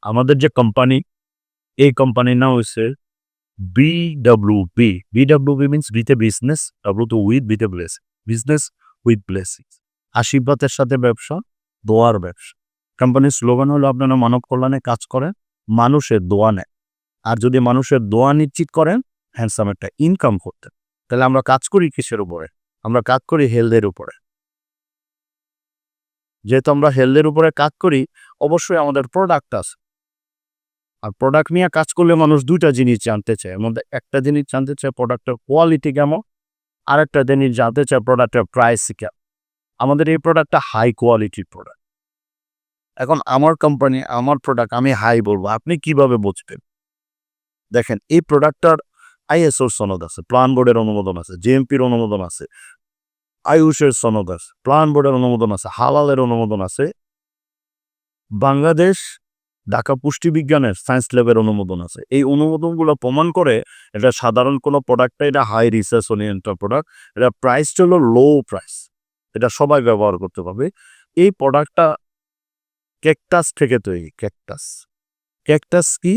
আমাদের যে কোম্পানি, এই কোম্পানির নাম হইছে BWB। BWB মিনস বিতে বিজনেস, W তো উইথ, বিতে ব্লেসিং। Business with blessing. আশীর্বাদের সাথে ব্যবসা, দোয়ার ব্যবসা। কোম্পানির স্লোগান হলো আপনারা মানব কল্যাণে কাজ করেন, মানুষের দোয়া নেন। আর যদি মানুষের দোয়া নিশ্চিত করেন, হ্যান্ডসাম একটা ইনকাম করতেন। তাহলে আমরা কাজ করি কিসের উপরে? আমরা কাজ করি হেলথের উপরে। যেহেতু আমরা হেলথের উপরে কাজ করি, অবশ্যই আমাদের প্রোডাক্ট আছে। আর প্রোডাক্ট নিয়ে কাজ করলে মানুষ ২ টা জিনিস জানতে চায়। এর মধ্যে একটা জিনিস জানতে চায় প্রোডাক্টের কোয়ালিটি কেমন, আরেকটা জিনিস জানতে চায় প্রোডাক্টের প্রাইস কেমন। আমাদের এই প্রোডাক্টটা হাই কোয়ালিটির প্রোডাক্ট। এখন আমার কোম্পানি, আমার প্রোডাক্ট আমি হাই বলবো, আপনি কিভাবে বুঝবেন? দেখেন, এই প্রোডাক্টটার ISO সনদ আছে, প্লান বোর্ডের অনুমোদন আছে, GMP-র অনুমোদন আছে, আয়ুষের সনদ আছে, প্লান বোর্ডের অনুমোদন আছে, হালালের অনুমোদন আছে, বাংলাদেশ ঢাকা পুষ্টি বিজ্ঞানের সায়েন্স ল্যাবের অনুমোদন আছে। এই অনুমোদনগুলো প্রমাণ করে এটা সাধারণ কোনো প্রোডাক্ট না, এটা হাই রিসার্চ ওরিয়েন্টেড প্রোডাক্ট। এটা প্রাইসটা হলো লো প্রাইস, এটা সবাই ব্যবহার করতে পারবে। এই প্রোডাক্টটা ক্যাকটাস থেকে তৈরি। ক্যাকটাস, ক্যাকটাস কি?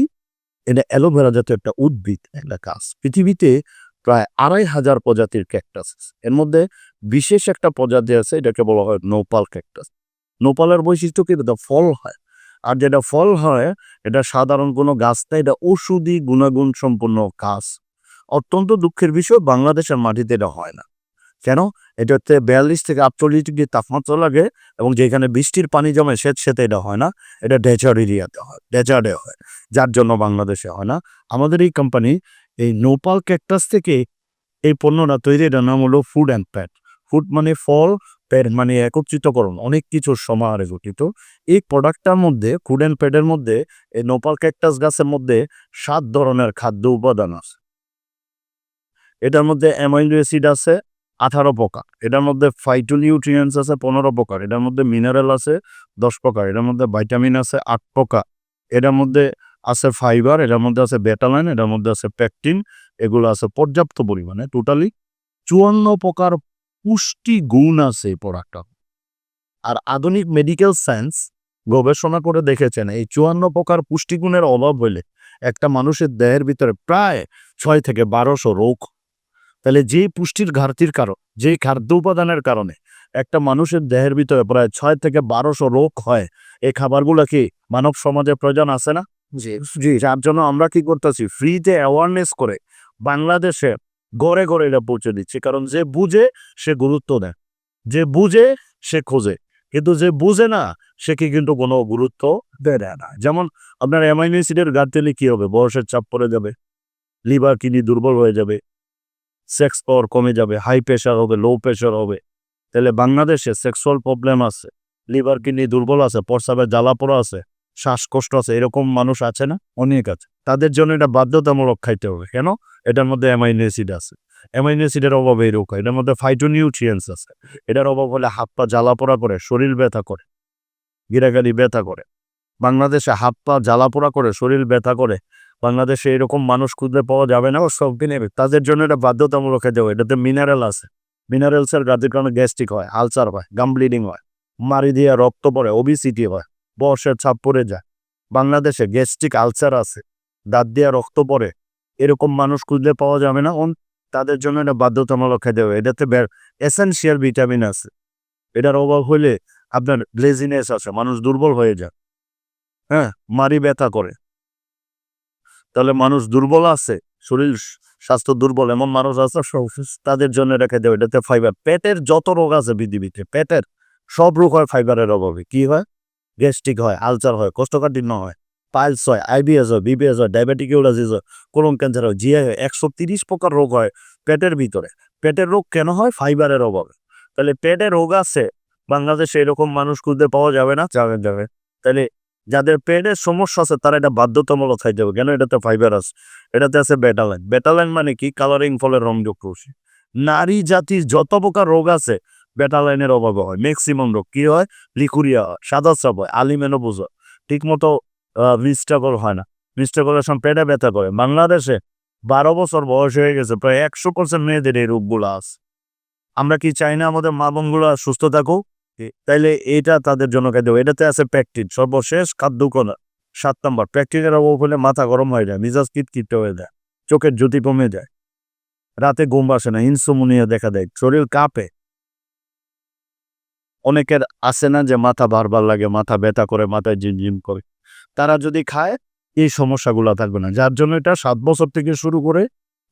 এটা অ্যালোভেরা জাতীয় একটা উদ্ভিদ, একটা গাছ। পৃথিবীতে প্রায় ২,৫০০ প্রজাতির ক্যাকটাস আছে। এর মধ্যে বিশেষ একটা প্রজাতি আছে, এটাকে বলা হয় নোপাল ক্যাকটাস। নোপালের বৈশিষ্ট্য কি? এটা ফল হয়। আর যেটা ফল হয়, এটা সাধারণ কোনো গাছ না, এটা ঔষধি গুণাগুণ সম্পন্ন গাছ। অত্যন্ত দুঃখের বিষয়, বাংলাদেশের মাটিতে এটা হয় না। কেন? এটাতে ৪২ থেকে ৪৮ ডিগ্রি তাপমাত্রা লাগে, এবং যেখানে বৃষ্টির পানি জমে সেতে এটা হয় না। এটা ডেজার্ট এরিয়াতে হয়, ডেজার্টে হয়, যার জন্য বাংলাদেশে হয় না। আমাদের এই কোম্পানি এই নোপাল ক্যাকটাস থেকে এই পণ্যটা তৈরি, এটার নাম হলো ফুড অ্যান্ড প্যাট। ফুড মানে ফল, প্যাট মানে একত্রিতকরণ, অনেক কিছুর সমাহারে গঠিত। এই প্রোডাক্টটার মধ্যে, ফুড অ্যান্ড প্যাটের মধ্যে, এই নোপাল ক্যাকটাস গাছের মধ্যে ৭ ধরনের খাদ্য উপাদান আছে। এটার মধ্যে অ্যামাইনো অ্যাসিড আছে ১৮ প্রকার, এটার মধ্যে ফাইটোনিউট্রিয়েন্টস আছে ১৫ প্রকার, এটার মধ্যে মিনারেল আছে ১০ প্রকার, এটার মধ্যে ভাইটামিন আছে ৮ প্রকার, এটার মধ্যে আছে ফাইবার, এটার মধ্যে আছে বেটালাইন, এটার মধ্যে আছে পেকটিন। এগুলো আছে পর্যাপ্ত পরিমাণে। টোটালি ৫৪ প্রকার পুষ্টি গুণ আছে এই প্রোডাক্টটা। আর আধুনিক মেডিকেল সায়েন্স গবেষণা করে দেখেছেন, এই ৫৪ প্রকার পুষ্টিগুণের অভাব হইলে একটা মানুষের দেহের ভিতরে প্রায় ৬ থেকে ১২০০ রোগ। তাহলে যেই পুষ্টির ঘাটতির কারণ, যেই খাদ্য উপাদানের কারণে একটা মানুষের দেহের ভিতরে প্রায় ৬ থেকে ১২০০ রোগ হয়, এই খাবারগুলো কি মানব সমাজে প্রয়োজন আছে না? জি জি। যার জন্য আমরা কি করতেছি, ফ্রিতে অ্যাওয়ারনেস করে বাংলাদেশে ঘরে ঘরে এটা পৌঁছে দিচ্ছি। কারণ যে বুঝে সে গুরুত্ব দেয়, যে বুঝে সে খোঁজে, কিন্তু যে বুঝে না সে কি কিন্তু কোনো গুরুত্ব দেয় না। যেমন আপনার অ্যামাইনো অ্যাসিডের ঘাটতি হলে কি হবে? বয়সের চাপ পড়ে যাবে, লিভার কিডনি দুর্বল হয়ে যাবে, সেক্স পাওয়ার কমে যাবে, হাই প্রেশার হবে, লো প্রেশার হবে। তাহলে বাংলাদেশে সেক্সুয়াল প্রবলেম আছে, লিভার কিডনি দুর্বল আছে, প্রস্রাবের জ্বালাপোড়া আছে, শ্বাসকষ্ট আছে, এরকম মানুষ আছে না? অনেক আছে। তাদের জন্য এটা বাধ্যতামূলক খাইতে হবে। কেন? এটার মধ্যে অ্যামাইনো অ্যাসিড আছে। অ্যামাইনো অ্যাসিডের অভাবে এই রোগ হয়। এটার মধ্যে ফাইটোনিউট্রিয়েন্টস আছে। এটার অভাব হলে হাত পা জ্বালাপোড়া করে, শরীর ব্যথা করে, গিরাগাড়ি ব্যথা করে। বাংলাদেশে হাত পা জ্বালাপোড়া করে, শরীর ব্যথা করে, বাংলাদেশে এরকম মানুষ খুঁজে পাওয়া যাবে না। সব দিনে তাদের জন্য এটা বাধ্যতামূলক খেতে হবে। এটাতে মিনারেল আছে। মিনারেলসের ঘাটতির কারণে গ্যাস্ট্রিক হয়, আলসার হয়, গাম ব্লিডিং হয়, মাড়ি দিয়ে রক্ত পড়ে, ওবিসিটি হয়, বয়সের ছাপ পড়ে যায়। বাংলাদেশে গ্যাস্ট্রিক আলসার আছে, দাঁত দিয়ে রক্ত পড়ে, এরকম মানুষ খুঁজলে পাওয়া যাবে না। তাদের জন্য এটা বাধ্যতামূলক খেতে হবে। এটাতে এসেনশিয়াল ভিটামিন আছে। এটার অভাব হলে আপনার লেজিনেস আছে, মানুষ দুর্বল হয়ে যায়। হ্যাঁ, মাড়ি ব্যথা করে। তাহলে মানুষ দুর্বল আছে, শরীর স্বাস্থ্য দুর্বল এমন মানুষ আছে, তাদের জন্য এটা খেতে হবে। এটাতে ফাইবার। পেটের যত রোগ আছে পৃথিবীতে, পেটের সব রোগ হয় ফাইবারের অভাবে। কি হয়? গ্যাস্ট্রিক হয়, আলসার হয়, কোষ্ঠকাঠিন্য হয়, পাইলস হয়, IBS হয়, BPS হয়, ডায়াবেটিক ইউরাসিস হয়, কোলন ক্যান্সার হয়, GI হয়। ১৩০ প্রকার রোগ হয় পেটের ভিতরে। পেটের রোগ কেন হয়? ফাইবারের অভাবে। তাহলে পেটে রোগ আছে, বাংলাদেশে এরকম মানুষ খুঁজে পাওয়া যাবে না? যাবে। তাহলে যাদের পেটের সমস্যা আছে তারা এটা বাধ্যতামূলক খাইতে হবে। কেন? এটাতে ফাইবার আছে, এটাতে আছে বেটালাইন। বেটালাইন মানে কি? কালারিং ফলের রংযুক্ত রশ্মি। নারী জাতির যত প্রকার রোগ আছে বেটালাইনের অভাবে হয়। ম্যাক্সিমাম রোগ কি হয়? লিকুরিয়া হয়, সাদা চাপ হয়, আলিমেনোপজ হয়, ঠিক মতো মিস্টাকল হয় না। মিস্টাকলের সময় পেটে ব্যথা করে। বাংলাদেশে ১২ বছর বয়স হয়ে গেছে প্রায় ১০০% মেয়েদের এই রোগগুলো আছে। আমরা কি চাই না আমাদের মা বোনগুলো সুস্থ থাকুক? তাইলে এটা তাদের জন্য খাইতে হবে। এটাতে আছে পেকটিন, সর্বশেষ খাদ্য কণা, 7 নাম্বার প্র্যাকটিসের অভাব হলে মাথা গরম হয়ে যায়, মেজাজ খিটখিটে হয়ে যায়, চোখের জ্যোতি কমে যায়, রাতে ঘুম আসে না, ইনসোমনিয়া দেখা দেয়, শরীর কাঁপে। অনেকের আছে না যে মাথা ভার লাগে, মাথা ব্যথা করে, মাথায় ঝিমঝিম করে, তারা যদি খায় এই সমস্যাগুলো থাকবে না। যার জন্য এটা 7 বছর থেকে শুরু করে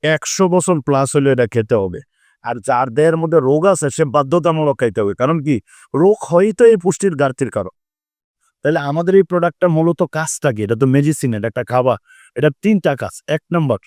100 বছর প্লাস হলে এটা খেতে হবে। আর যার দেহের মধ্যে রোগ আছে সে বাধ্যতামূলক খাইতে হবে। কারণ কি, রোগ হয়ই তো এই পুষ্টির ঘাটতির কারণ। তাহলে আমাদের এই প্রোডাক্টটা মূলত কাজটা কি? এটা তো মেডিসিন, এটা একটা খাবার। এটা ৩টা কাজ। ১ নাম্বার,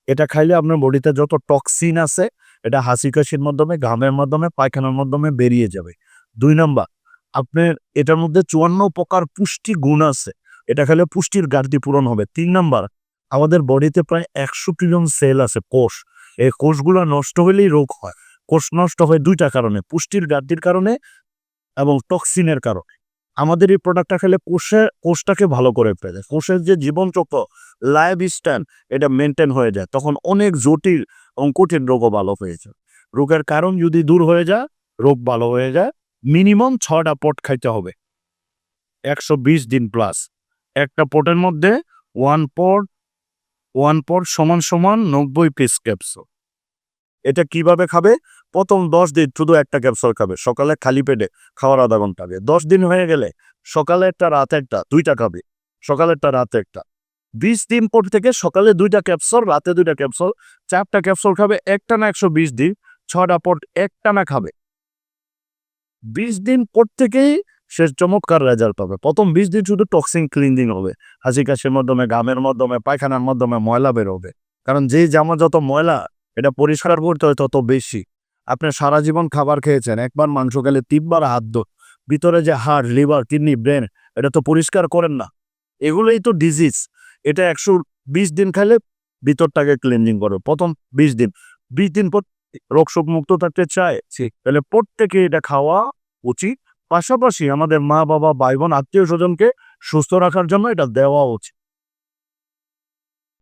এটা খাইলে আপনার বডিতে যত টক্সিন আছে এটা হাসি-কাশির মাধ্যমে, ঘামের মাধ্যমে, পায়খানার মাধ্যমে বেরিয়ে যাবে। ২ নাম্বার, আপনার এটার মধ্যে ৫৪ প্রকার পুষ্টি গুণ আছে। এটা খেলে পুষ্টির ঘাটতি পূরণ হবে। ৩ নাম্বার, আমাদের বডিতে প্রায় ১০০ ট্রিলিয়ন সেল আছে, কোষ। এই কোষগুলা নষ্ট হইলেই রোগ হয়। কোষ নষ্ট হয় ২ টা কারণে, পুষ্টির ঘাটতির কারণে এবং টক্সিনের কারণে। আমাদের এই প্রোডাক্টটা খেলে কোষটাকে ভালো করে ফেলে। কোষের যে জীবনচক্র, লাইফ স্টাইল এটা মেইনটেইন হয়ে যায়। তখন অনেক জটিল এবং কঠিন রোগও ভালো হয়ে যায়। রোগের কারণ যদি দূর হয়ে যায়, রোগ ভালো হয়ে যায়। মিনিমাম ৬ টা পট খাইতে হবে। ১২০ দিন প্লাস। একটা পটের মধ্যে 1 পট 1 পট সমান ৯০ পিস ক্যাপসুল। এটা কিভাবে খাবে? প্রথম ১০ দিন শুধু একটা ক্যাপসুল খাবে। সকালে খালি পেটে, খাওয়ার আধা ঘন্টা আগে। ১০ দিন হয়ে গেলে সকালে একটা, রাতে একটা, ২ টা খাবে। সকালেরটা, রাতে একটা। ২০ দিন পর থেকে সকালে ২ টা ক্যাপসুল, রাতে ২ টা ক্যাপসুল, ৪ টা ক্যাপসুল খাবে একটানা ১২০ দিন, ৬ টা পট একটানা খাবে। ২০ দিন পর থেকেই সে চমৎকার রেজাল্ট পাবে। প্রথম ২০ দিন শুধু টক্সিন ক্লিনজিং হবে। হাসি-কাশির মাধ্যমে, ঘামের মাধ্যমে, পায়খানার মাধ্যমে ময়লা বের হবে। কারণ যেই জামা যত ময়লা এটা পরিষ্কার করতে হয় তত বেশি। আপনি সারা জীবন খাবার খেয়েছেন, একবার মাংস খেলে ৩ বার হাত ধোন। ভিতরে যে হার্ট, লিভার, কিডনি, ব্রেন এটা তো পরিষ্কার করেন না। এগুলোই তো ডিজিজ। এটা ১২০ দিন খাইলে ভিতরটাকে ক্লিনজিং করবে। প্রথম ২০ দিন। ২০ দিন পর রোগশোক মুক্ত থাকতে চায়, তাহলে প্রত্যেকে এটা খাওয়া উচিত। পাশাপাশি আমাদের মা-বাবা, ভাই-বোন, আত্মীয়-স্বজনকে সুস্থ রাখার জন্য এটা দেওয়া উচিত।